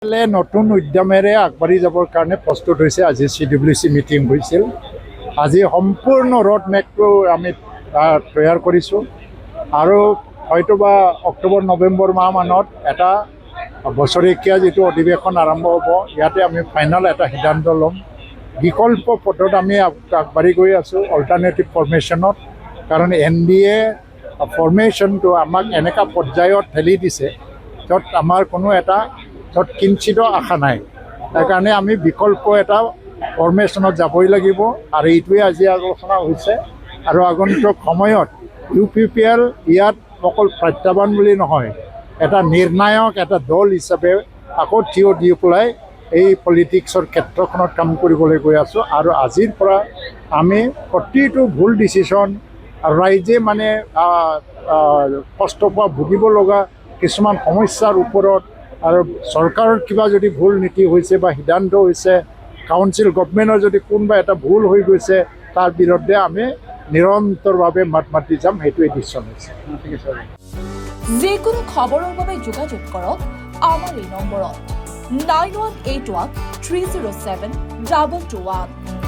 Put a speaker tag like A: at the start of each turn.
A: নতুন উদ্যমেৰে আগবাঢ়ি যাবৰ কাৰণে প্ৰস্তুত হৈছে। আজি CWC মিটিং হৈছিল। আজি সম্পূৰ্ণ ৰোড মেপটো আমি তৈয়াৰ কৰিছোঁ আৰু হয়তোবা অক্টোবৰ নৱেম্বৰ মাহমানত এটা বছৰেকীয়া যিটো অধিৱেশন আৰম্ভ হ'ব, ইয়াতে আমি ফাইনেল এটা সিদ্ধান্ত ল'ম। বিকল্প পথত আমি আগবাঢ়ি গৈ আছোঁ অল্টাৰনেটিভ ফৰ্মেশ্যনত, কাৰণ NDA ফৰ্মেশ্যনটো আমাক এনেকুৱা পৰ্যায়ত ঠেলি দিছে য'ত আমাৰ কোনো এটা কিঞ্চিত আশা নাই। তাৰ কাৰণে আমি বিকল্প এটা ফৰ্মেশ্যনত যাবই লাগিব আৰু এইটোৱে আজি আলোচনা হৈছে। আৰু আগন্তুক সময়ত UPPL ইয়াত অকল প্ৰত্যাহ্বান বুলি নহয়, এটা নিৰ্ণায়ক এটা দল হিচাপে আকৌ থিয় দি পেলাই এই পলিটিক্সৰ ক্ষেত্ৰখনত কাম কৰিবলৈ গৈ আছোঁ। আৰু আজিৰ পৰা আমি প্ৰতিটো ভুল ডিচিশ্যন ৰাইজে কষ্ট পোৱা ভুগিব লগা কিছুমান সমস্যাৰ ওপৰত আৰু চৰকাৰৰ কিবা যদি ভুল নীতি হৈছে বা সিদ্ধান্ত হৈছে, কাউন্সিল গভৰ্ণমেণ্টৰ যদি কোনোবা এটা ভুল হৈ গৈছে, তাৰ বিৰুদ্ধে আমি নিৰন্তৰভাৱে মাত মাতি যাম। সেইটোৱে ডিচিশ্যন হৈছে। ঠিক আছে।
B: যিকোনো খবৰৰ বাবে যোগাযোগ কৰক আমাৰ এই নম্বৰত 9181 307 221।